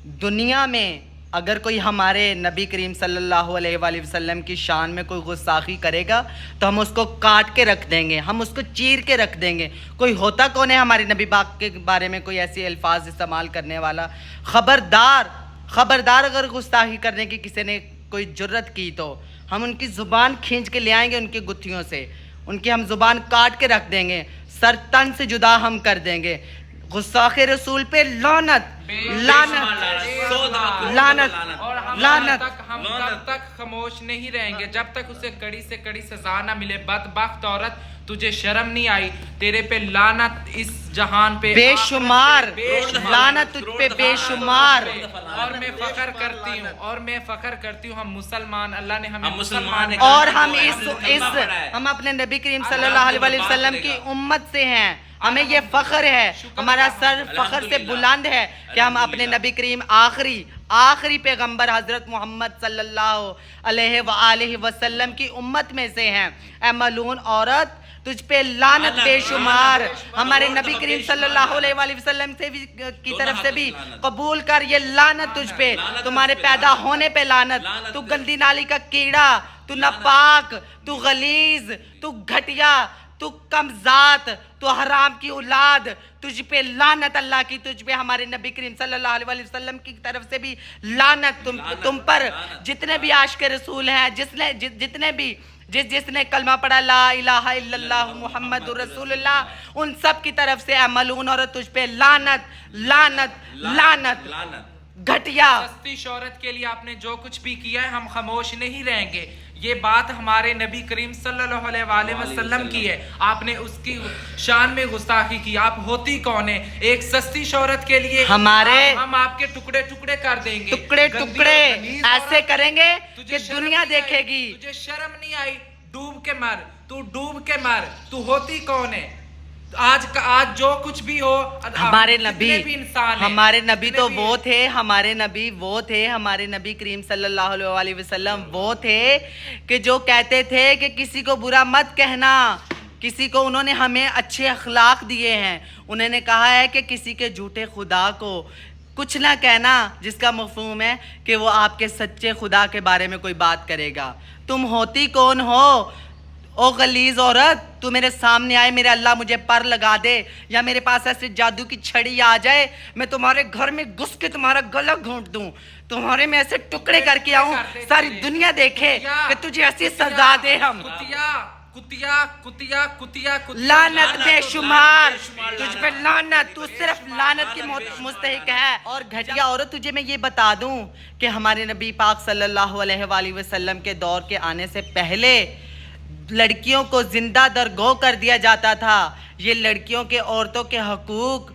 دنیا میں اگر کوئی ہمارے نبی کریم صلی اللہ علیہ وآلہ وسلم کی شان میں کوئی گستاخی کرے گا تو ہم اس کو کاٹ کے رکھ دیں گے، ہم اس کو چیر کے رکھ دیں گے۔ کوئی ہوتا کون ہے ہمارے نبی پاک کے بارے میں کوئی ایسی الفاظ استعمال کرنے والا؟ خبردار خبردار، اگر گستاخی کرنے کی کسی نے کوئی جرت کی تو ہم ان کی زبان کھینچ کے لے آئیں گے، ان کی گتھیوں سے ان کی ہم زبان کاٹ کے رکھ دیں گے، سر تن سے جدا ہم کر دیں گے۔ گستاخ رسول پہ لعنت لعنت لعنت اور لعنت۔ ہم تب تک خاموش نہیں رہیں گے جب تک اسے کڑی سے کڑی سزا نہ ملے۔ بدبخت عورت، تجھے شرم نہیں آئی؟ تیرے پہ لعنت اس جہان پہ بے شمار لعنت تجھ پہ بے شمار۔ اور میں فخر کرتی ہوں ہم مسلمان، اللہ نے ہمیں مسلمان ہیں اور ہم اپنے نبی کریم صلی اللہ علیہ وآلہ وسلم کی امت سے ہیں، ہمیں یہ فخر ہے، ہمارا سر فخر سے بلند ہے کہ ہم اپنے نبی کریم آخری پیغمبر حضرت محمد صلی اللہ علیہ وآلہ وسلم کی امت میں سے ہیں۔ اے ملعون عورت، تجھ پہ لعنت بے شمار۔ ہمارے نبی کریم صلی اللہ علیہ وآلہ وسلم کی طرف سے بھی قبول کر یہ لعنت تجھ پہ، تمہارے پیدا ہونے پہ لعنت۔ تو گندی نالی کا کیڑا، تو ناپاک، تو غلیظ، تو گھٹیا، تو کم ذات، تو حرام کی اولاد، تجھ پہ لعنت اللہ کی، تجھ پہ ہمارے نبی کریم صلی اللہ علیہ وآلہ وسلم کی طرف سے بھی لعنت۔ تم پر جتنے بھی عاشق رسول ہیں، جس نے کلمہ پڑھا لا الہ الا اللہ محمد رسول اللہ، ان سب کی طرف سے اے ملعون عورت تجھ پہ لعنت لعنت لعنت۔ گھٹیا سستی شہرت کے لیے آپ نے جو کچھ بھی کیا ہے، ہم خاموش نہیں رہیں گے۔ یہ بات ہمارے نبی کریم صلی اللہ علیہ وآلہ وسلم کی ہے، آپ نے اس کی شان میں گستاخی کی۔ آپ ہوتی کون ہیں؟ ایک سستی شہرت کے لیے ہم آپ کے ٹکڑے ٹکڑے کر دیں گے، ٹکڑے ایسے کریں گے کہ دنیا دیکھے گی۔ تجھے شرم نہیں آئی؟ ڈوب کے مر، تو ڈوب کے مر۔ تو ہوتی کون ہے؟ آج جو کچھ بھی ہو، ہمارے نبی تو وہ تھے، ہمارے نبی کریم صلی اللہ علیہ وآلہ وسلم وہ تھے کہ جو کہتے تھے کہ کسی کو برا مت کہنا، کسی کو انہوں نے ہمیں اچھے اخلاق دیے ہیں۔ انہوں نے کہا ہے کہ کسی کے جھوٹے خدا کو کچھ نہ کہنا، جس کا مفہوم ہے کہ وہ آپ کے سچے خدا کے بارے میں کوئی بات کرے گا۔ تم ہوتی کون ہو؟ او غلیظ عورت، تو میرے سامنے آئے، میرے اللہ مجھے پر لگا دے، یا میرے پاس ایسے جادو کی چھڑی آ جائے، میں تمہارے گھر میں گھس کے تمہارا گلا گھونٹ دوں، تمہارے میں ایسے ٹکڑے کر کے آؤں، ساری دنیا دیکھے کہ تجھے ایسی سزا دے ہم۔ لعنت بے شمار، تجھ پہ لعنت، تو صرف لعنت کی مستحق ہے۔ اور گھٹیا عورت، تجھے میں یہ بتا دوں کہ ہمارے نبی پاک صلی اللہ علیہ وآلہ وسلم کے دور کے آنے سے پہلے لڑکیوں کو زندہ درگو کر دیا جاتا تھا۔ یہ لڑکیوں کے، عورتوں کے حقوق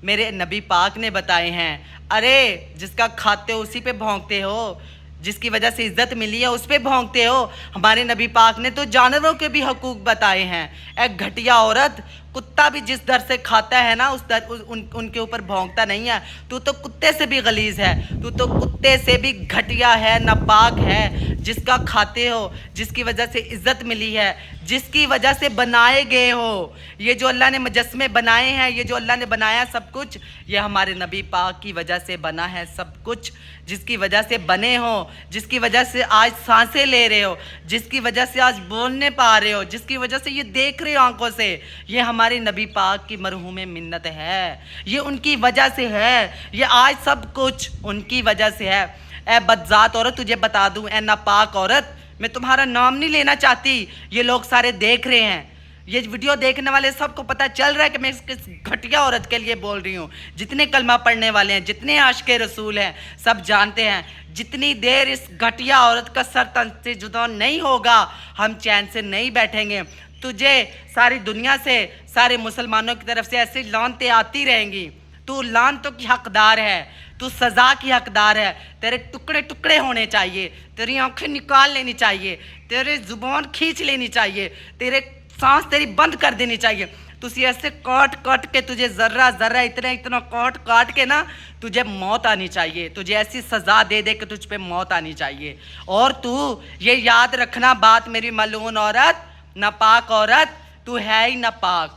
میرے نبی پاک نے بتائے ہیں۔ ارے جس کا کھاتے ہو اسی پہ بھونکتے ہو، جس کی وجہ سے عزت ملی ہے اس پہ بھونکتے ہو۔ ہمارے نبی پاک نے تو جانوروں کے بھی حقوق بتائے ہیں۔ اے گھٹیا عورت، کتا بھی جس در سے کھاتا ہے نا ان کے اوپر بھونکتا نہیں ہے۔ تو کتے سے بھی غلیظ ہے، تو کتے سے بھی گھٹیا ہے، ناپاک ہے۔ جس کا کھاتے ہو، جس کی وجہ سے عزت ملی ہے، جس کی وجہ سے بنائے گئے ہو، یہ جو اللہ نے مجسمے بنائے ہیں، یہ جو اللہ نے بنایا سب کچھ، یہ ہمارے نبی پاک کی وجہ سے بنا ہے سب کچھ۔ جس کی وجہ سے بنے ہو، جس کی وجہ سے آج سانسیں لے رہے ہو، جس کی وجہ سے آج بولنے پا رہے ہو، جس کی وجہ سے یہ دیکھ رہے ہو آنکھوں سے، یہ ہمارے نبی پاک کی مرحوم منت ہے، یہ ان کی وجہ سے ہے، یہ آج سب کچھ ان کی وجہ سے ہے۔ اے بدذات عورت، تجھے بتا دوں، اے ناپاک عورت، میں تمہارا نام نہیں لینا چاہتی، یہ لوگ سارے دیکھ رہے ہیں، یہ ویڈیو دیکھنے والے سب کو پتہ چل رہا ہے کہ میں کس گھٹیا عورت کے لیے بول رہی ہوں۔ جتنے کلمہ پڑھنے والے ہیں، جتنے عاشق رسول ہیں، سب جانتے ہیں جتنی دیر اس گھٹیا عورت کا سر تن سے جدا نہیں ہوگا، ہم چین سے نہیں بیٹھیں گے۔ تجھے ساری دنیا سے، سارے مسلمانوں کی طرف سے ایسی لعنتیں آتی رہیں گی۔ تو لعنتوں کی حقدار ہے، تو سزا کی حقدار ہے۔ تیرے ٹکڑے ٹکڑے ہونے چاہیے، تیری آنکھیں نکال لینی چاہیے، تیرے زبان کھینچ لینی چاہیے، تیرے سانس تیری بند کر دینی چاہیے۔ تجھے ایسے کاٹ کے، تجھے ذرہ ذرہ اتنا کاٹ کے نا، تجھے موت آنی چاہیے، تجھے ایسی سزا دے کہ تجھ پہ موت آنی چاہیے۔ اور تو یہ یاد رکھنا بات، میری ملعون عورت، ناپاک عورت، تو ہے ہی ناپاک،